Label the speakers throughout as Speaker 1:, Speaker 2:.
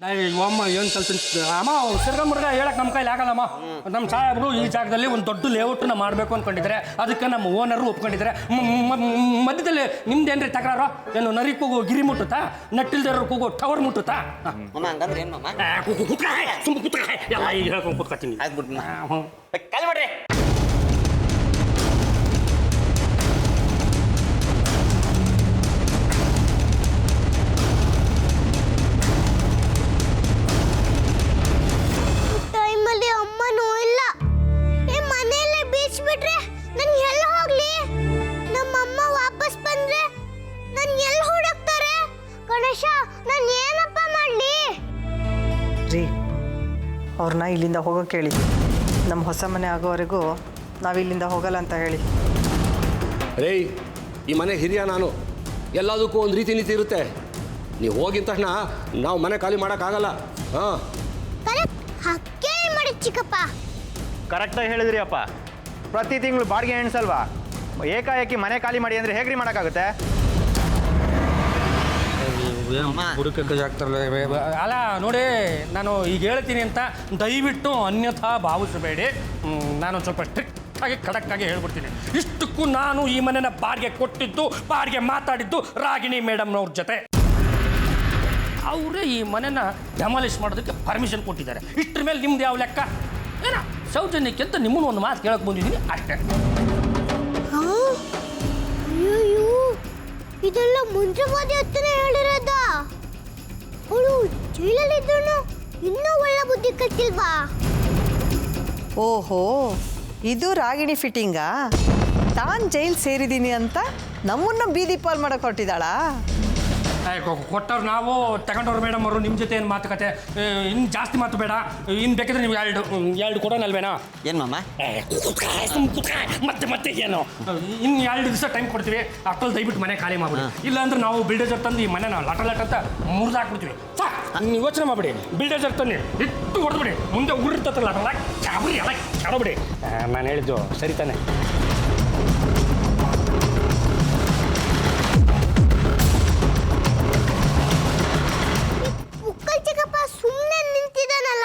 Speaker 1: ಅಮ್ಮ ಏನು ಕಲ್ತೀನಿ ಅಮ್ಮ ಸಿರ್ಗಮುರ್ಗ ಹೇಳಕ್ಕೆ ನಮ್ಮ ಕೈಲಿ ಆಗಲ್ಲಮ್ಮ. ನಮ್ಮ ಸಾಹೇಬರು ಈ ಜಾಗದಲ್ಲಿ ಒಂದು ದೊಡ್ಡ ಲೇಔಟನ್ನ ಮಾಡಬೇಕು ಅಂದ್ಕೊಂಡಿದ್ದಾರೆ. ಅದಕ್ಕೆ ನಮ್ಮ ಓನರು ಒಪ್ಕೊಂಡಿದ್ದಾರೆ. ಮಧ್ಯದಲ್ಲಿ ನಿಮ್ದೇನ್ರಿ ತಕರಾರು? ಏನು ನರಿ ಕೂಗು ಗಿರಿ ಮುಟ್ಟುತ್ತಾ? ನಟ್ಟಿಲ್ದಿರೋ ಕೂಗು ಟವರ್ ಮುಟ್ಟುತ್ತಾ?
Speaker 2: ಹಂಗಂದ್ರೆ ಏನು
Speaker 1: ಸುಮ್ಮ ಕೂತ್ಕ ಎಲ್ಲ ಈಗ ಹೇಳ್ಕೊಂಡು ಕೂತ್ಕೊತೀನಿ.
Speaker 2: ಕಾಲ್ ಮಾಡ್ರಿ.
Speaker 3: ಅಮ್ಮನೂ ಇಲ್ಲ, ಮನೆಯಲ್ಲೇ ಬೀಚ್ಬಿಟ್ರೆ ನನ್ ಎಲ್ಲಿ ಹೋಗ್ಲಿ? ನಮ್ಮಮ್ಮ ವಾಪಸ್ ಬಂದ್ರೆ ನನ್ ಎಲ್ಲಿ ಹುಡುಕ್ತಾರೆ? ಗಣೇಶ, ನಾನು ಏನಪ್ಪ ಮಾಡ್ಲಿ?
Speaker 4: ರೀ, ಅವ್ರನ್ನ ಇಲ್ಲಿಂದ ಹೋಗೋಕೆ ಹೇಳಿ. ನಮ್ಮ ಹೊಸ ಮನೆ ಆಗೋವರೆಗೂ ನಾವಿಲ್ಲಿಂದ ಹೋಗಲ್ಲ ಅಂತ ಹೇಳಿ.
Speaker 5: ರೇ, ಈ ಮನೆ ಹಿರಿಯ ನಾನು. ಎಲ್ಲದಕ್ಕೂ ಒಂದು ರೀತಿ ನೀತಿ ಇರುತ್ತೆ. ನೀವು ಹೋಗಿದ ತಕ್ಷಣ ನಾವು ಮನೆ ಖಾಲಿ ಮಾಡೋಕ್ಕಾಗಲ್ಲ. ಹಾಂ,
Speaker 3: ಕೇಳಿ ಮಾಡಿ ಚಿಕ್ಕಪ್ಪ.
Speaker 6: ಕರೆಕ್ಟಾಗಿ ಹೇಳಿದ್ರಿ ಅಪ್ಪ. ಪ್ರತಿ ತಿಂಗಳು ಬಾಡಿಗೆ ಎಣಿಸಲ್ವಾ? ಏಕಾಏಕಿ ಮನೆ ಖಾಲಿ ಮಾಡಿ ಅಂದರೆ ಹೇಗ್ರಿ ಮಾಡೋಕ್ಕಾಗುತ್ತೆ?
Speaker 1: ಅಲ್ಲ ನೋಡಿ, ನಾನು ಈಗ ಹೇಳ್ತೀನಿ ಅಂತ ದಯವಿಟ್ಟು ಅನ್ಯಥಾ ಭಾವಿಸಬೇಡಿ. ನಾನು ಸ್ವಲ್ಪ ಸ್ಟ್ರಿಕ್ಟ್ ಆಗಿ ಖಡಕ್ ಆಗಿ ಹೇಳ್ಬಿಡ್ತೀನಿ. ಇಷ್ಟಕ್ಕೂ ನಾನು ಈ ಮನೆನ ಬಾಡಿಗೆ ಕೊಟ್ಟಿದ್ದು, ಬಾಡಿಗೆ ಮಾತಾಡಿದ್ದು ರಾಗಿಣಿ ಮೇಡಮ್ನವ್ರ ಜೊತೆ. ಅವರೇ ಈ ಮನೆನ ಡೆಮಾಲಿಷ್ ಮಾಡೋದಕ್ಕೆ ಪರ್ಮಿಷನ್ ಕೊಟ್ಟಿದ್ದಾರೆ. ಇಷ್ಟ್ರ ಮೇಲೆ ನಿಮ್ದು ಯಾವ ಲೆಕ್ಕ? ಏನ ಸೌಜನ್ಯಕ್ಕೆ ಅಂತ ನಿಮ್ಮನ್ನು ಒಂದು ಮಾತು ಕೇಳಕ್ಕೆ ಬಂದಿದ್ದೀನಿ ಅಷ್ಟೇ.
Speaker 3: ಅಯ್ಯೋ, ಇದೆಲ್ಲ ಮುಂಚೆವಾದಿ ಹತ್ತನೇ ಹೇಳಿರೋದ? ಅವಳು ಜೈಲಲ್ಲಿದ್ದನು ಇನ್ನೂ ಒಳ್ಳೆ ಬುದ್ಧಿ ಕಟ್ಟಿಲ್ವಾ?
Speaker 4: ಓಹೋ, ಇದು ರಾಗಿಣಿ ಫಿಟ್ಟಿಂಗಾ? ತಾನು ಜೈಲ್ ಸೇರಿದ್ದೀನಿ ಅಂತ ನಮ್ಮನ್ನು ಬೀದಿ ಪಾಲ್ ಮಾಡಕ್ಕೆ ಹೊರಟಿದ್ದಾಳಾ?
Speaker 1: ಕೊಟ್ಟವ್ರು ನಾವು, ತಗೊಂಡವ್ರು ಮೇಡಮ್ ಅವರು. ನಿಮ್ಮ ಜೊತೆ ಏನು ಮಾತುಕತೆ? ಇನ್ನು ಜಾಸ್ತಿ ಮಾತು ಬೇಡ. ಇನ್ನು ಬೇಕಿದ್ರೆ ನೀವು ಎರಡು ಕೊಡೋಣಲ್ವೇನೋ?
Speaker 2: ಏನು ಮಾಮ?
Speaker 1: ಮತ್ತೆ ಏನು? ಇನ್ನು 2 ದಿವಸ ಟೈಮ್ ಕೊಡ್ತೀವಿ. ಅಷ್ಟೊಂದು ದಯವಿಟ್ಟು ಮನೆ ಖಾಲಿ ಮಾಡ್ಬಿಡಿ. ಇಲ್ಲಾಂದ್ರೆ ನಾವು ಬಿಲ್ಡೇಜರ್ ತಂದು ಈ ಮನೆನ ಲಟ ಅಂತ ಮುರಿದಾಕ್ಬಿಡ್ತೀವಿ. ನೀವು ಯೋಚನೆ ಮಾಡ್ಬಿಡಿ. ಬಿಲ್ಡೇಜರ್ ತಂದು ಇಟ್ಟು ಹೊಡೆದ್ಬಿಡಿ. ಮುಂದೆ ಉಗುರಿರ್ತಲ್ಲ ಲಟ ಚಾಬ್ರಿ ಎಲ್ಲ ಚಾಡೋಬಿಡಿ. ನಾನು ಹೇಳಿದ್ದು ಸರಿ ತಾನೆ?
Speaker 3: ಚಿಕ್ಕಪ್ಪ ಸುಮ್ಮನೆ ನಿಂತಿದ್ದಾನಲ್ಲ.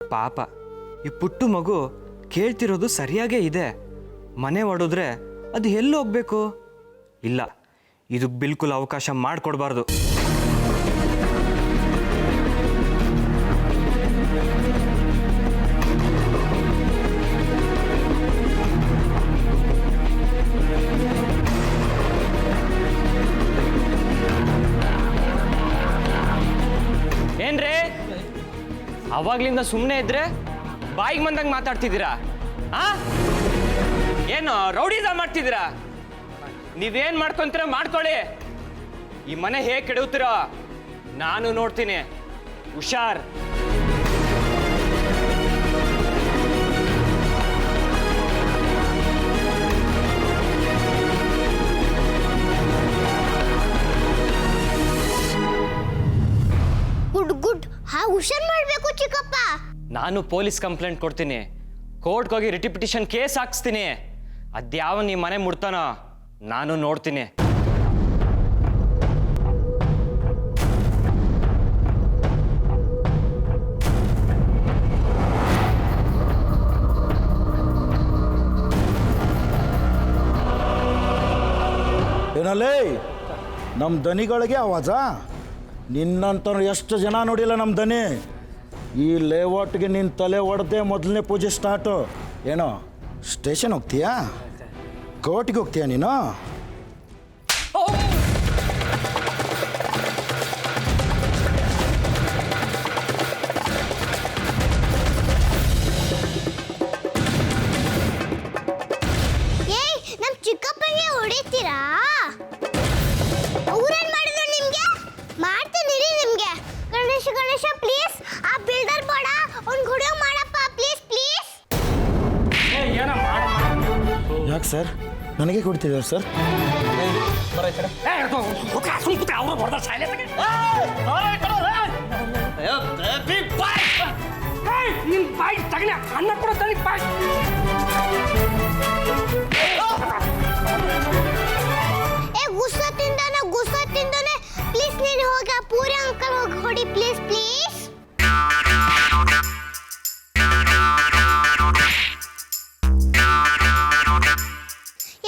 Speaker 7: ಪಾಪ, ಈ ಪುಟ್ಟು ಮಗು ಕೇಳ್ತಿರೋದು ಸರಿಯಾಗೇ ಇದೆ. ಮನೆ ಒಡೆದ್ರೆ ಅದು ಎಲ್ಲಿ ಹೋಗ್ಬೇಕು? ಇಲ್ಲ, ಇದು ಬಿಲ್ಕುಲ್ ಅವಕಾಶ ಮಾಡಿಕೊಡ್ಬಾರ್ದು.
Speaker 6: ಏನ್ರೇ, ಅವಾಗ್ಲಿಂದ ಸುಮ್ಮನೆ ಇದ್ರೆ ಬಾಯಿಗೆ ಬಂದಂಗೆ ಮಾತಾಡ್ತಿದ್ದೀರಾ? ಏನು ರೌಡಿಸ ಮಾಡ್ತಿದ್ದೀರಾ? ನೀವೇನು ಮಾಡ್ಕೊಂತೀರ ಮಾಡ್ಕೊಳ್ಳಿ. ಈ ಮನೆ ಹೇಗೆ ಕೆಡುತ್ತೀರೋ ನಾನು ನೋಡ್ತೀನಿ. ಹುಷಾರ್.
Speaker 3: Good good. ಹುಷಾರ್ ಮಾಡಬೇಕು ಚಿಕ್ಕಪ್ಪ.
Speaker 6: ನಾನು ಪೊಲೀಸ್ ಕಂಪ್ಲೇಂಟ್ ಕೊಡ್ತೀನಿ.
Speaker 7: ಕೋರ್ಟ್ಗೆ ಹೋಗಿ ರಿಟಿಪಿಟಿಷನ್ ಕೇಸ್ ಹಾಕ್ಸ್ತೀನಿ. ಅದ್ಯಾವ ನಿಮ್ಮ ಮನೆ ಮುಡ್ತಾನೋ ನಾನು ನೋಡ್ತೀನಿ.
Speaker 8: ಏನಲ್ಲೇ ನಮ್ಮ ದನಿಗಳಿಗೆ ಆವಾಜ. ನಿನ್ನಂತ ಎಷ್ಟು ಜನ ನೋಡಿಲ್ಲ ನಮ್ಮ ದನಿ. ಈ ಲೇಔಟ್ಗೆ ನಿನ್ನ ತಲೆ ಒಡೆದೆ ಮೊದಲನೇ ಪೂಜೆ ಸ್ಟಾರ್ಟು. ಏನೋ ಸ್ಟೇಷನ್ ಹೋಗ್ತೀಯಾ, ಕೋರ್ಟ್ಗೆ ಹೋಗ್ತೀಯಾ ನೀನು?
Speaker 3: ಏಯ್ ನಮ್ ಚಿಕ್ಕಪ್ಪಗೆ ಹೊಡಿತೀರಾ? ಅವ್ರೇನ್ ಮಾಡಿದ್ರು ನಿಮ್ಗೆ? ಮಾಡ್ತೀನಿ ನಿಮ್ಗೆ. ಗಣೇಶ ಪ್ಲೀಸ್ ಆ ಬಿಲ್ಡರ್ ಬೇಡ, ಅವ್ನ್ ಗುಡಿಯೋ ಮಾಡಪ್ಪ ಪ್ಲೀಸ್ ಪ್ಲೀಸ್.
Speaker 8: ಯಾಕೆ ಸರ್ ನನಗೆ ಕೊಡ್ತಿದ್ದಾರೆ ಸರ್?
Speaker 1: ಅನ್ನ ಕೊಡೋ ತಳಿ ಬಾಯ್.
Speaker 3: ಗುಸ್ಸ ತಿಂದಾನೆ ಪ್ಲೀಸ್ ನೀನು ಹೋಗ ಪೂರಿ ಅಂಕಲ್ ಹೋಗಿ ಹೊಡಿ ಪ್ಲೀಸ್ ಪ್ಲೀಸ್.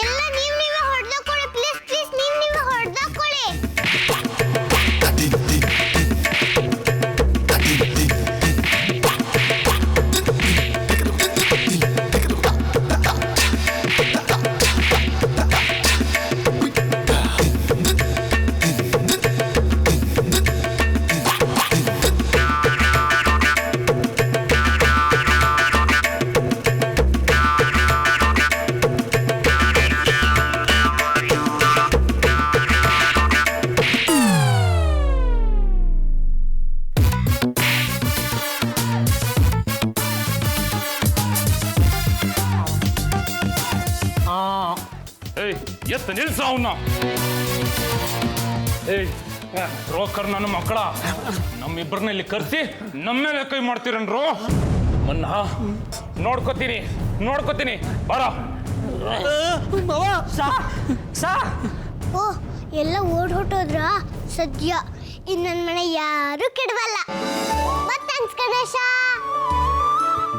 Speaker 3: ಎಲ್ಲ ನೀವೇ ಹೊಡೆದಾಕೊಳ್ಳಿ ಪ್ಲೀಸ್ ಪ್ಲೀಸ್ ನೀವೇ ಹೊಡೆದಾಕೊಳ್ಳಿ.
Speaker 9: ಎತ್ತ ನಿಲ್ಸ ಅವನ್ನ. ಏಯ್ ಬ್ರೋಕರ್ ನನ್ನ ಮಕ್ಕಳ, ನಮ್ಮಿಬ್ಬರನ್ನ ಇಲ್ಲಿ ಕರೆಸಿ ನಮ್ಮ ಮೇಲೆ ಕೈ ಮಾಡ್ತೀರನ್ರು. ಮನ್ನ ನೋಡ್ಕೋತೀನಿ ಬರ.
Speaker 3: ಓ ಎಲ್ಲ ಹೊಟ್ಟೋದ್ರ ಸದ್ಯ. ಇನ್ನು ನನ್ನ ಮನೆ ಯಾರು ಕೆಡವಲ್ಲ. ಥ್ಯಾಂಕ್ಸ್ ಗಣೇಶ.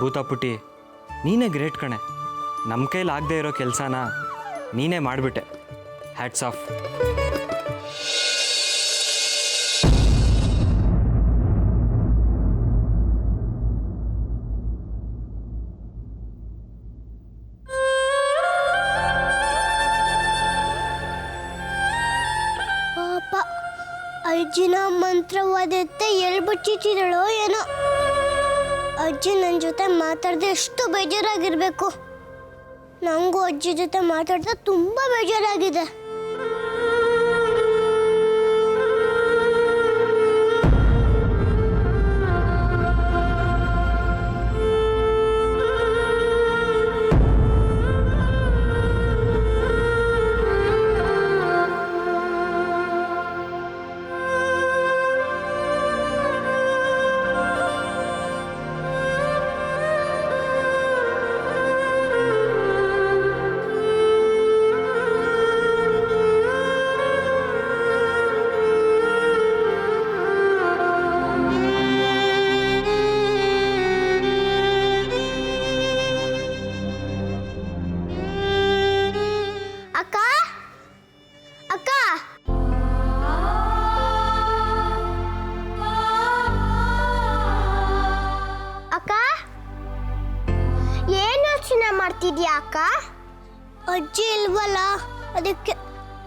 Speaker 7: ಭೂತಾಪುಟಿ, ನೀನೇ ಗ್ರೇಟ್ ಕಣೆ. ನಮ್ಮ ಕೈಲಿ ಆಗದೆ ಇರೋ ಕೆಲಸನ ನೀನೇ ಮಾಡಿಬಿಟ್ಟೆ. Hats off.
Speaker 3: ಪಾಪ ಅಜ್ಜಿನ ಮಂತ್ರವಾದತ್ತೆ ಎಲ್ಲಿ ಬಚ್ಚಿಟ್ಟಿದಳೋ ಏನೋ. ಅಜ್ಜಿ ನನ್ನ ಜೊತೆ ಮಾತಾಡದೆ ಎಷ್ಟು ಬೇಜಾರಾಗಿರ್ಬೇಕು. ನನಗೂ ಅಜ್ಜಿ ಜೊತೆ ಮಾತಾಡ್ತಾ ತುಂಬ ಬೇಜಾರಾಗಿದೆ. ಮಾಡ್ತಿದ್ಯಾ ಅಕ್ಕ? ಅಜ್ಜಿ ಇಲ್ವಲ್ಲ, ಅದಕ್ಕೆ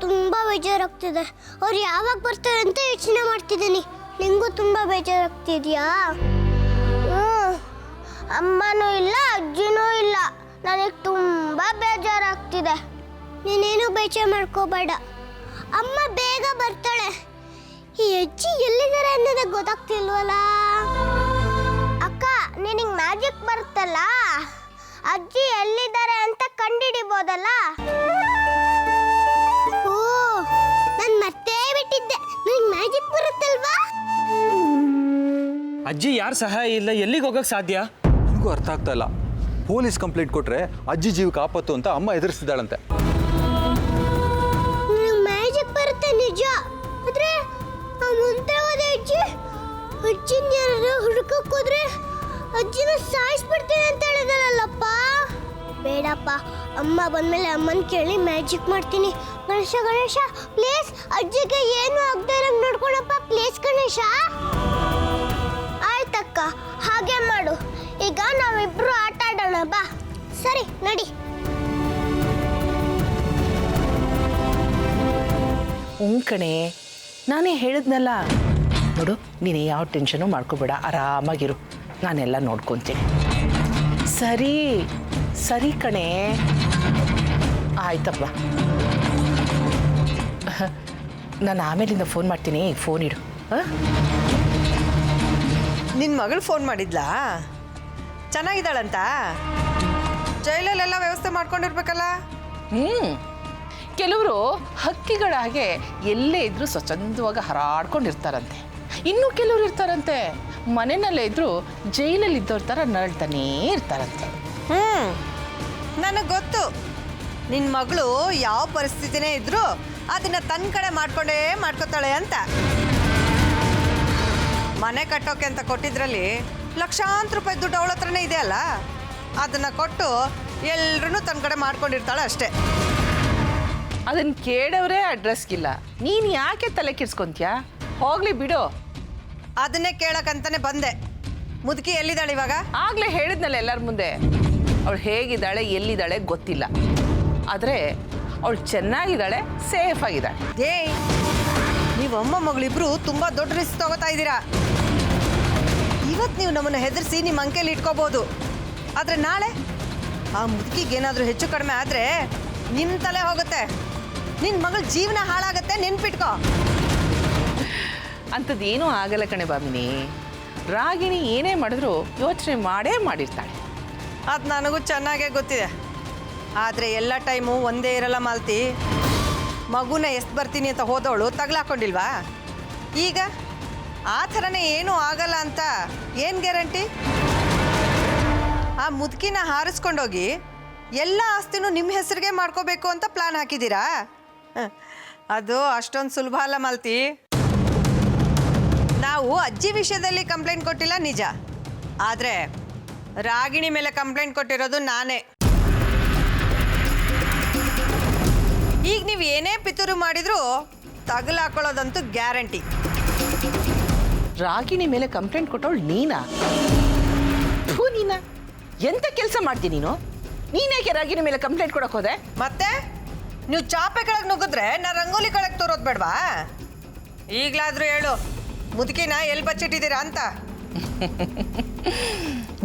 Speaker 3: ತುಂಬಾ ಬೇಜಾರಾಗ್ತಿದೆ. ಅವ್ರು ಯಾವಾಗ ಬರ್ತಾರೆ ಅಂತ ಯೋಚನೆ ಮಾಡ್ತಿದ್ದೀನಿ. ನಿಂಗೂ ತುಂಬಾ ಬೇಜಾರಾಗ್ತಿದ್ಯಾ? ಅಮ್ಮನೂ ಇಲ್ಲ, ಅಜ್ಜಿನೂ ಇಲ್ಲ. ನನಗೆ ತುಂಬಾ ಬೇಜಾರಾಗ್ತಿದೆ. ನೀನೇನು ಬೇಜಾರು ಮಾಡ್ಕೋಬೇಡ, ಅಮ್ಮ ಬೇಗ ಬರ್ತಾಳೆ. ಈ ಅಜ್ಜಿ ಎಲ್ಲಿದ್ದಾರೆ ಅನ್ನೋದು ಗೊತ್ತಾಗ್ತಿಲ್ವಲ್ಲ. ಅಕ್ಕ, ನಿನಗೆ ಮ್ಯಾಜಿಕ್ ಬರುತ್ತಲ್ಲ, ಅಜ್ಜಿ ಎಲ್ಲಿದ್ದಾರೆ ಅಂತ ಕಂಡುಹಿಡಿಬೋದಲ್ಲ? ಓ, ನಾನು ಮರ್ತೇ ಬಿಟ್ಟಿದ್ದೆ. ನಿನಗೆ ಮ್ಯಾಜಿಕ್ ಬರುತ್ತಲ್ವಾ?
Speaker 7: ಅಜ್ಜಿ ಯಾರ ಸಹಾಯ ಇಲ್ಲ ಎಲ್ಲಿಗೆ ಹೋಗಕ್ಕೆ ಸಾಧ್ಯ? ನನಗೂ ಅರ್ಥ ಆಗ್ತಾ ಇಲ್ಲ.
Speaker 10: ಪೊಲೀಸ್ ಕಂಪ್ಲೇಂಟ್ ಕೊಟ್ಟರೆ ಅಜ್ಜಿ ಜೀವಕ್ಕೆ ಆಪತ್ತು ಅಂತ ಅಮ್ಮ ಎದುರಿಸಿದಾಳಂತೆ.
Speaker 3: ಮ್ಯಾಜಿಕ್ ಬರುತ್ತೆ ನಿಜ, ಆದ್ರೆ ಆ ಮಂತ್ರವಾದ ಅಜ್ಜಿನ ಯಾರು ಹುಡುಕಕ್ಕೆ ಹೋದ್ರೆ ಅಜ್ಜಿನ ಸಾಯಿಸ್ಬಿಡ್ತೀನಿ ಅಂತ ಹೇಳಿದಾರಲ್ಲಪ್ಪ. ಬೇಡಪ್ಪ, ಅಮ್ಮ ಬಂದ್ಮೇಲೆ ಅಮ್ಮನ ಕೇಳಿ ಮ್ಯಾಜಿಕ್ ಮಾಡ್ತೀನಿ. ಗಣೇಶ ಪ್ಲೀಸ್ ಅಜ್ಜಿಗೆ ಏನು ಆಗದೆ ಇರಂಗ್ ನೋಡ್ಕೊಳಪ್ಪ ಪ್ಲೀಸ್ ಗಣೇಶ. ಆಯ್ತಕ್ಕ, ಹಾಗೆ ಮಾಡು. ಈಗ ನಾವಿಬ್ರು ಆಟ ಆಡೋಣ ಬಾ. ಸರಿ ನಡಿ.
Speaker 11: ಕಣೆ, ನಾನೇ ಹೇಳಿದ್ನಲ್ಲ. ನೋಡು, ನೀನು ಯಾವ ಟೆನ್ಷನು ಮಾಡ್ಕೋಬೇಡ, ಆರಾಮಾಗಿರು, ನಾನೆಲ್ಲ ನೋಡ್ಕೊತೀನಿ. ಸರಿ ಸರಿ ಕಣೆ, ಆಯ್ತಪ್ಪ. ನಾನು ಆಮೇಲಿಂದ ಫೋನ್ ಮಾಡ್ತೀನಿ, ಫೋನ್ ಇಡು.
Speaker 4: ನಿನ್ನ ಮಗಳು ಫೋನ್ ಮಾಡಿದ್ಲಾ? ಚೆನ್ನಾಗಿದ್ದಾಳಂತ? ಜೈಲಲ್ಲೆಲ್ಲ ವ್ಯವಸ್ಥೆ ಮಾಡ್ಕೊಂಡಿರ್ಬೇಕಲ್ಲ?
Speaker 11: ಕೆಲವರು ಹಕ್ಕಿಗಳ ಹಾಗೆ ಎಲ್ಲೇ ಇದ್ರೂ ಸ್ವಚ್ಛಂದವಾಗಿ ಹಾರಾಡ್ಕೊಂಡಿರ್ತಾರಂತೆ. ಇನ್ನೂ ಕೆಲವರು ಇರ್ತಾರಂತೆ ಮನೆಯಲ್ಲೇ ಇದ್ರೂ ಜೈಲಲ್ಲಿ ಇದ್ದವ್ರ ಥರ ನರಳ್ತಾನೇ ಇರ್ತಾರಂತೆ.
Speaker 4: ನನಗೆ ಗೊತ್ತು, ನಿನ್ನ ಮಗಳು ಯಾವ ಪರಿಸ್ಥಿತಿನೇ ಇದ್ರೂ ಅದನ್ನ ತನ್ನ ಕಡೆ ಮಾಡ್ಕೋತಾಳೆ ಅಂತ. ಮನೆ ಕಟ್ಟೋಕೆ ಅಂತ ಕೊಟ್ಟಿದ್ರಲ್ಲಿ ಲಕ್ಷಾಂತರ ರೂಪಾಯಿ ದುಡ್ಡು ಅವಳ ಹತ್ರನೇ ಇದೆ ಅಲ್ಲ, ಅದನ್ನು ಕೊಟ್ಟು ಎಲ್ಲರೂ ತನ್ನ ಕಡೆ ಮಾಡ್ಕೊಂಡಿರ್ತಾಳೆ ಅಷ್ಟೇ.
Speaker 11: ಅದನ್ನು ಕೇಳೋರೇ ಅಡ್ರೆಸ್ಗಿಲ್ಲ, ನೀನು ಯಾಕೆ ತಲೆ ಕೆಡ್ಸ್ಕೊಂತೀಯ? ಹೋಗ್ಲಿ ಬಿಡು.
Speaker 4: ಅದನ್ನೇ ಕೇಳಕ್ಕಂತಾನೆ ಬಂದೆ. ಮುದುಕಿ ಎಲ್ಲಿದ್ದಾಳೆ ಇವಾಗ?
Speaker 11: ಆಗಲೇ ಹೇಳಿದ್ನಲ್ಲ ಎಲ್ಲರ ಮುಂದೆ, ಅವಳು ಹೇಗಿದ್ದಾಳೆ ಎಲ್ಲಿದ್ದಾಳೆ ಗೊತ್ತಿಲ್ಲ, ಆದರೆ ಅವಳು ಚೆನ್ನಾಗಿದ್ದಾಳೆ, ಸೇಫ್ ಆಗಿದ್ದಾಳೆ.
Speaker 4: ಏಯ್, ನೀವು ಅಮ್ಮ ಮಗಳಿಬ್ರು ತುಂಬ ದೊಡ್ಡ ರಿಸ್ಕ್ ತಗೋತಾ ಇದ್ದೀರಾ. ಇವತ್ತು ನೀವು ನಮ್ಮನ್ನು ಹೆದರಿಸಿ ನಿಮ್ಮ ಅಂಕೆಯಲ್ಲಿ ಇಟ್ಕೋಬೋದು, ಆದರೆ ನಾಳೆ ಆ ಮುದುಕಿಗೆ ಏನಾದರೂ ಹೆಚ್ಚು ಕಡಿಮೆ ಆದರೆ ನಿಮ್ಮ ತಲೆ ಹೋಗುತ್ತೆ, ನಿನ್ನ ಮಗಳ ಜೀವನ ಹಾಳಾಗುತ್ತೆ, ನೆನ್ಪಿಟ್ಕೋ.
Speaker 11: ಅಂಥದ್ದೇನೂ ಆಗಲ್ಲ ಕಣೆ ಬಾಮಿನಿ. ರಾಗಿಣಿ ಏನೇ ಮಾಡಿದ್ರು ಯೋಚನೆ ಮಾಡಿರ್ತಾಳೆ.
Speaker 4: ಅದು ನನಗೂ ಚೆನ್ನಾಗೇ ಗೊತ್ತಿದೆ. ಆದರೆ ಎಲ್ಲ ಟೈಮು ಒಂದೇ ಇರಲ್ಲ ಮಾಲ್ತಿ. ಮಗುನ ಎಷ್ಟು ಬರ್ತೀನಿ ಅಂತ ಹೋದವಳು ತಗಲಾಕೊಂಡಿಲ್ವಾ? ಈಗ ಆ ಥರನೇ ಏನೂ ಆಗಲ್ಲ ಅಂತ ಏನು ಗ್ಯಾರಂಟಿ? ಆ ಮುದುಕಿನ ಹಾರಿಸ್ಕೊಂಡೋಗಿ ಎಲ್ಲ ಆಸ್ತಿನೂ ನಿಮ್ಮ ಹೆಸರಿಗೆ ಮಾಡ್ಕೋಬೇಕು ಅಂತ ಪ್ಲಾನ್ ಹಾಕಿದ್ದೀರಾ? ಅದು ಅಷ್ಟೊಂದು ಸುಲಭ ಅಲ್ಲ ಮಾಲ್ತಿ. ನಾವು ಅಜ್ಜಿ ವಿಷಯದಲ್ಲಿ ಕಂಪ್ಲೇಂಟ್ ಕೊಟ್ಟಿಲ್ಲ ನಿಜ, ಆದರೆ ರಾಗಿಣಿ ಮೇಲೆ ಕಂಪ್ಲೇಂಟ್ ಕೊಟ್ಟಿರೋದು ನಾನೇ. ಈಗ ನೀವು ಏನೇ ಪಿತೂರು ಮಾಡಿದ್ರು ತಗಲಾಕೊಳ್ಳೋದಂತೂ ಗ್ಯಾರಂಟಿ.
Speaker 11: ರಾಗಿಣಿ ಮೇಲೆ ಕಂಪ್ಲೇಂಟ್ ಕೊಟ್ಟವಳು ನೀನಾ? ಎಂತ ಕೆಲಸ ಮಾಡ್ತೀನಿ ನೀನು? ನೀನೇಕೆ ರಾಗಿಣಿ ಮೇಲೆ ಕಂಪ್ಲೇಂಟ್ ಕೊಡಕ್ಕೆ ಹೋದೆ?
Speaker 4: ಮತ್ತೆ ನೀವು ಚಾಪೆ ಕೆಳಗೆ ನುಗ್ಗಿದ್ರೆ ನಾ ರಂಗೋಲಿ ಕೆಳಗೆ ತೋರೋದು ಬೇಡವಾ? ಈಗಲಾದರೂ ಹೇಳು, ಮುದುಕಿನ ಎಲ್ಲಿ ಬಚ್ಚಿಟ್ಟಿದ್ದೀರಾ ಅಂತ.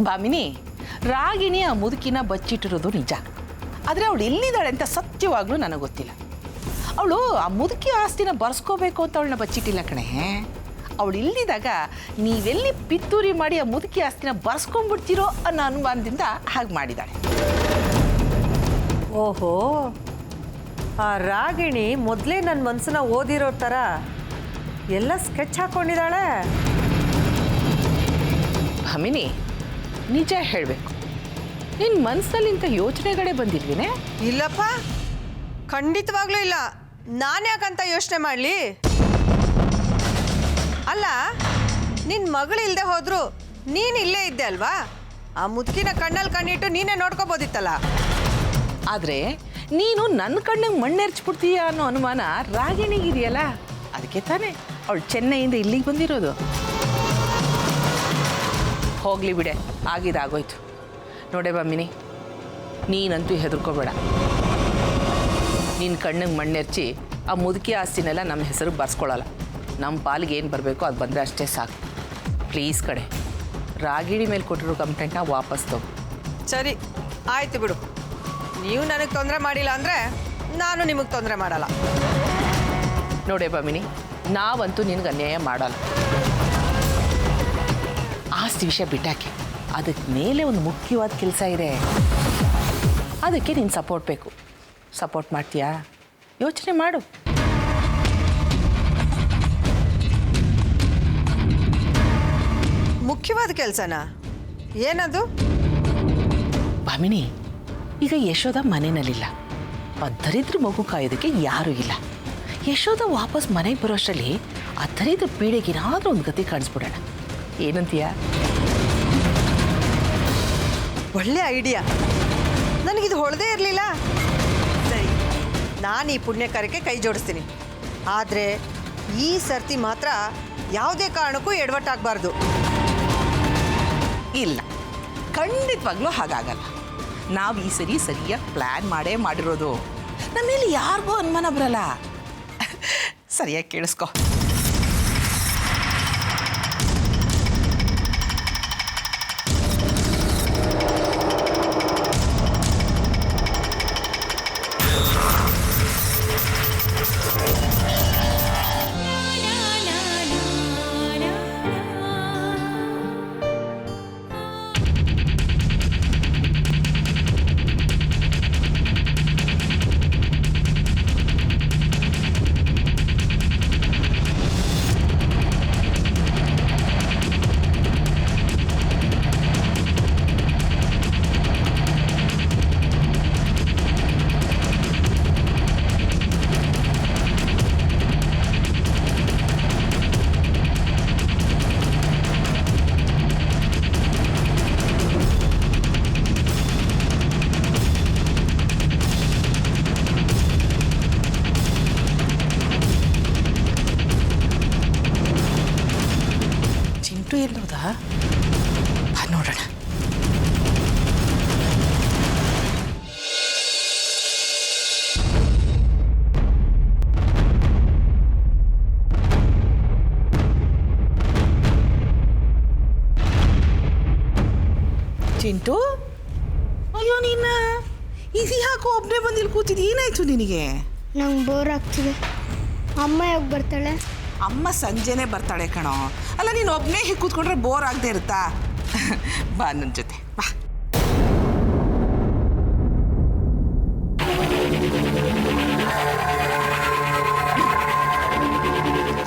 Speaker 11: ಬಾಮಿನಿ, ರಾಗಿಣಿ ಆ ಮುದುಕಿನ ಬಚ್ಚಿಟ್ಟಿರೋದು ನಿಜ, ಆದರೆ ಅವಳು ಎಲ್ಲಿದ್ದಾಳೆ ಅಂತ ಸತ್ಯವಾಗ್ಲೂ ನನಗೆ ಗೊತ್ತಿಲ್ಲ. ಅವಳು ಆ ಮುದುಕಿ ಆಸ್ತಿನ ಬರ್ಸ್ಕೋಬೇಕು ಅಂತ ಅವಳನ್ನ ಬಚ್ಚಿಟ್ಟಿಲ್ಲ ಕಣೆ. ಅವಳು ಇಲ್ಲಿದ್ದಾಗ ನೀವೆಲ್ಲಿ ಪಿತ್ತೂರಿ ಮಾಡಿ ಆ ಮುದುಕಿ ಆಸ್ತಿನ ಬರ್ಸ್ಕೊಂಡ್ಬಿಡ್ತೀರೋ ಅನ್ನೋ ಅನುಮಾನದಿಂದ ಹಾಗೆ ಮಾಡಿದ್ದಾಳೆ.
Speaker 4: ಓಹೋ, ಆ ರಾಗಿಣಿ ಮೊದಲೇ ನನ್ನ ಮನಸ್ಸನ್ನ ಓದಿರೋ ಥರ ಎಲ್ಲ ಸ್ಕೆಚ್ ಹಾಕ್ಕೊಂಡಿದ್ದಾಳೆ.
Speaker 11: ಭಾಮಿನಿ, ನಿಜ ಹೇಳಬೇಕು, ನಿನ್ನ ಮನಸ್ಸಲ್ಲಿ ಇಂಥ ಯೋಚನೆಗಳೇ ಬಂದಿಲ್ವೇನೆ?
Speaker 4: ಇಲ್ಲಪ್ಪ, ಖಂಡಿತವಾಗ್ಲೂ ಇಲ್ಲ. ನಾನು ಯಾಕಂತ ಯೋಚನೆ ಮಾಡಲಿ? ಅಲ್ಲ, ನಿನ್ನ ಮಗಳು ಇಲ್ಲದೆ ಹೋದ್ರು ನೀನು ಇಲ್ಲೇ ಇದ್ದೆ ಅಲ್ವಾ? ಆ ಮುದುಕಿನ ಕಣ್ಣಲ್ಲಿ ಕಣ್ಣಿಟ್ಟು ನೀನೇ ನೋಡ್ಕೋಬೋದಿತ್ತಲ್ಲ.
Speaker 11: ಆದರೆ ನೀನು ನನ್ನ ಕಣ್ಣಿಗೆ ಮಣ್ಣೆರ್ಚ್ಬಿಡ್ತೀಯ ಅನ್ನೋ ಅನುಮಾನ ರಾಗಿಣಿಗಿದೆಯಲ್ಲ, ಅದಕ್ಕೆ ತಾನೇ ಅವಳು ಚೆನ್ನೈಯಿಂದ ಇಲ್ಲಿಗೆ ಬಂದಿರೋದು. ಹೋಗಲಿ ಬಿಡೆ, ಆಗಿದಾಗೋಯ್ತು. ನೋಡೆ ಬಾಮಿನಿ, ನೀನಂತೂ ಹೆದರ್ಕೋಬೇಡ. ನಿನ್ನ ಕಣ್ಣಿಗೆ ಮಣ್ಣೆರ್ಚಿ ಆ ಮುದುಕಿ ಆಸ್ತಿನೆಲ್ಲ ನಮ್ಮ ಹೆಸರು ಬರ್ಸ್ಕೊಳ್ಳಲ್ಲ. ನಮ್ಮ ಪಾಲಿಗೆ ಏನು ಬರಬೇಕೋ ಅದು ಬಂದರೆ ಅಷ್ಟೇ ಸಾಕು. ಪ್ಲೀಸ್ ಕಡೆ, ರಾಗಿಣಿ ಮೇಲೆ ಕೊಟ್ಟಿರೋ ಕಂಪ್ಲೇಂಟ್ನ ವಾಪಸ್ ತಗೋ.
Speaker 4: ಸರಿ, ಆಯ್ತು ಬಿಡು. ನೀವು ನನಗೆ ತೊಂದರೆ ಮಾಡಿಲ್ಲ ಅಂದರೆ ನಾನು ನಿಮಗೆ ತೊಂದರೆ ಮಾಡಲ್ಲ.
Speaker 11: ನೋಡೆ ಬಾಮಿನಿ, ನಾವಂತೂ ನಿನಗೆ ಅನ್ಯಾಯ ಮಾಡಲ್ಲ. ಆಸ್ತಿ ವಿಷಯ ಬಿಟ್ಟಾಕೆ, ಅದಕ್ಕೆ ಮೇಲೆ ಒಂದು ಮುಖ್ಯವಾದ ಕೆಲಸ ಇದೆ. ಅದಕ್ಕೆ ನೀನು ಸಪೋರ್ಟ್ ಬೇಕು. ಸಪೋರ್ಟ್ ಮಾಡ್ತೀಯಾ? ಯೋಚನೆ ಮಾಡು.
Speaker 4: ಮುಖ್ಯವಾದ ಕೆಲಸನಾ? ಏನದು?
Speaker 11: ಭಾಮಿನಿ, ಈಗ ಯಶೋಧ ಮನೆಯಲ್ಲಿಲ್ಲ, ದರಿದ್ರ ಮಗು ಕಾಯೋದಕ್ಕೆ ಯಾರೂ ಇಲ್ಲ. ಯಶೋಧ ವಾಪಸ್ ಮನೆಗೆ ಬರೋಷ್ಟರಲ್ಲಿ ಆ ದರಿದ್ರ ಪೀಡೆಗೆ ಏನಾದರೂ ಒಂದು ಗತಿ ಕಾಣಿಸ್ಬಿಡೋಣ. ಏನಂತೀಯ?
Speaker 4: ಒಳ್ಳೆ ಐಡಿಯಾ. ನನಗಿದು ಹೊಳದೇ ಇರಲಿಲ್ಲ. ಸರಿ, ನಾನು ಈ ಪುಣ್ಯ ಕಾರ್ಯಕ್ಕೆ ಕೈ ಜೋಡಿಸ್ತೀನಿ. ಆದರೆ ಈ ಸರ್ತಿ ಮಾತ್ರ ಯಾವುದೇ ಕಾರಣಕ್ಕೂ ಎಡವಟ್ಟಾಗಬಾರ್ದು.
Speaker 11: ಇಲ್ಲ, ಖಂಡಿತವಾಗ್ಲೂ ಹಾಗಾಗಲ್ಲ. ನಾವು ಈ ಸರಿ ಸರಿಯಾಗಿ ಪ್ಲ್ಯಾನ್ ಮಾಡಿರೋದು. ನಮ್ಮ ಮೇಲೆ ಯಾರಿಗೂ ಅನುಮಾನ ಬರಲ್ಲ. ಸರಿಯಾಗಿ ಕೇಳಿಸ್ಕೊ. ಎಲ್ಲೋದಾ? ನೋಡೋಣ. ಚಿಂಟು, ಅಯ್ಯೋ ನೀನ ಇದು ಯಾಕೋ ಒಬ್ಬನೇ ಬಂದಿಲ್ಲಿ ಕೂತಿದ್ದು? ಏನಾಯ್ತು ನಿನಗೆ?
Speaker 3: ನಂಗೆ ಬೋರ್ ಆಗ್ತಿದೆ. ಅಮ್ಮ ಯಾವಾಗ ಬರ್ತಾಳೆ?
Speaker 11: ಅಮ್ಮ ಸಂಜೆನೇ ಬರ್ತಾಳೆ ಕಣೋ. ಅಲ್ಲ, ನೀನು ಒಬ್ಬನೇ ಹೀಗೆ ಕೂತ್ಕೊಂಡ್ರೆ ಬೋರ್ ಆಗದೆ ಇರುತ್ತಾ? ಬಾ ನನ್ನ ಜೊತೆ ಬಾ.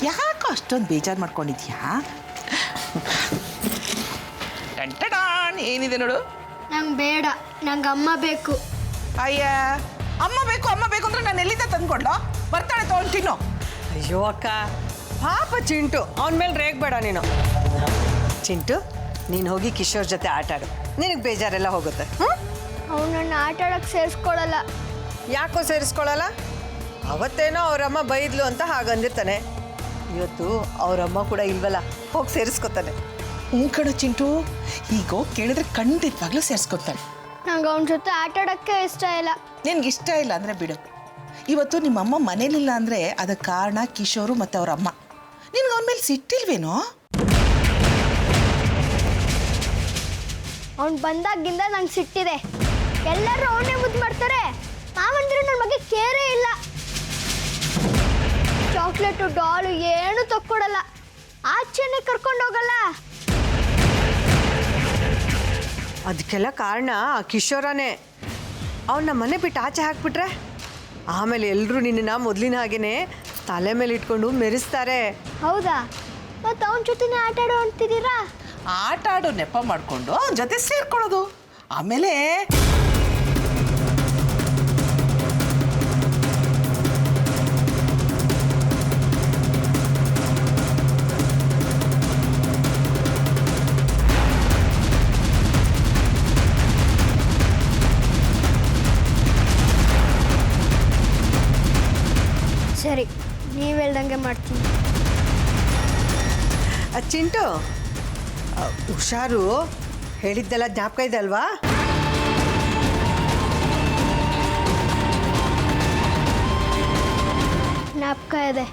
Speaker 11: ಯಾಕೋ ಅಷ್ಟೊಂದು ಬೇಜಾರು ಮಾಡ್ಕೊಂಡಿದ್ಯಾ? ಏನಿದೆ ನೋಡು.
Speaker 3: ನಂಗೆ ಬೇಡ, ನಂಗೆ ಅಮ್ಮ ಬೇಕು.
Speaker 11: ಅಯ್ಯ, ಅಮ್ಮ ಬೇಕು ಅಂದ್ರೆ ನಾನು ಎಲ್ಲಿಂದ ತಂದ್ಕೊಡ್ಲೋ? ಬರ್ತಾಳೆ ತಗೊಂಡು ತಿನ್ನು.
Speaker 4: ಅಯ್ಯೋ ಅಕ್ಕ, ಪಾಪ ಚಿಂಟು, ಅವನ ಮೇಲೆ ರೇಗಬೇಡ ನೀನು. ಚಿಂಟು, ನೀನು ಹೋಗಿ ಕಿಶೋರ್ ಜೊತೆ ಆಟ ಆಡು, ನಿನಗೆ ಬೇಜಾರೆಲ್ಲ ಹೋಗುತ್ತೆ.
Speaker 3: ಅವ್ನು ನನ್ನ ಆಟ ಆಡೋಕ್ಕೆ ಸೇರಿಸ್ಕೊಳ್ಳಲ್ಲ.
Speaker 4: ಯಾಕೋ ಸೇರಿಸ್ಕೊಳ್ಳಲ್ಲ? ಅವತ್ತೇನೋ ಅವರಮ್ಮ ಬೈದ್ಲು ಅಂತ ಹಾಗಂದಿರ್ತಾನೆ. ಇವತ್ತು ಅವರಮ್ಮ ಕೂಡ ಇಲ್ವಲ್ಲ, ಹೋಗಿ ಸೇರಿಸ್ಕೊತಾನೆ.
Speaker 11: ಕಣೋ ಚಿಂಟು, ಈಗ ಕೇಳಿದ್ರೆ ಖಂಡಿತವಾಗ್ಲೂ ಸೇರಿಸ್ಕೊತಾನೆ.
Speaker 3: ನಂಗೆ ಅವನ ಜೊತೆ ಆಟ ಆಡೋಕ್ಕೆ ಇಷ್ಟ ಇಲ್ಲ.
Speaker 11: ನಿನ್ಗೆ ಇಷ್ಟ ಇಲ್ಲ ಅಂದರೆ ಬಿಡು. ಇವತ್ತು ನಿಮ್ಮಮ್ಮ ಮನೇಲಿಲ್ಲ ಅಂದರೆ ಅದಕ್ಕೆ ಕಾರಣ ಕಿಶೋರು ಮತ್ತು ಅವ್ರ ಅಮ್ಮ. ನಿನ್ಗೆ ಅವನ ಮೇಲೆ ಸಿಟ್ಟಿಲ್ವೇನೋ?
Speaker 3: ಅವ್ನು ಬಂದಾಗಿಂದ ನಂಗೆ ಸಿಟ್ಟಿದೆ. ಎಲ್ಲರೂ ಅವನೇ ಮುದ್ದು ಮಾಡ್ತಾರೆ. ನಾವಂದ್ರೆ ನನ್ನ ಬಗ್ಗೆ ಕೇರೇ ಇಲ್ಲ. ಚಾಕ್ಲೇಟು, ಡಾಲು ಏನು ತಕ್ಕೊಡಲ್ಲ. ಆಚೆನೇ ಕರ್ಕೊಂಡು ಹೋಗಲ್ಲ.
Speaker 4: ಅದಕ್ಕೆಲ್ಲ ಕಾರಣ ಆ ಕಿಶೋರನೇ. ಅವನ್ನ ಮನೆ ಬಿಟ್ಟು ಆಚೆ ಹಾಕ್ಬಿಟ್ರೆ ಆಮೇಲೆ ಎಲ್ಲರೂ ನಿನ್ನ ಮೊದಲಿನ ಹಾಗೇನೆ ತಲೆ ಮೇಲೆ ಇಟ್ಕೊಂಡು ಮೆರೆಸ್ತಾರೆ.
Speaker 3: ಹೌದಾ? ಮತ್ತು ಅವನ ಜೊತೆನೇ ಆಟ ಆಡೋ ಅಂತಿದ್ದೀರಾ?
Speaker 11: ಆಟ ಆಡೋ ನೆಪ ಮಾಡಿಕೊಂಡು ಅವನ ಜೊತೆ ಸೇರ್ಕೊಳ್ಳೋದು. ಆಮೇಲೆ
Speaker 3: ಸರಿ, ನೀವು ಹೇಳ್ದಂಗೆ ಮಾಡ್ತೀನಿ.
Speaker 4: ಚಿಂಟು, ಹುಷಾರು, ಹೇಳಿದ್ದೆಲ್ಲ ಜ್ಞಾಪಕ ಇದೆ ಅಲ್ವಾ?
Speaker 3: ಜ್ಞಾಪಕ ಇದೆ.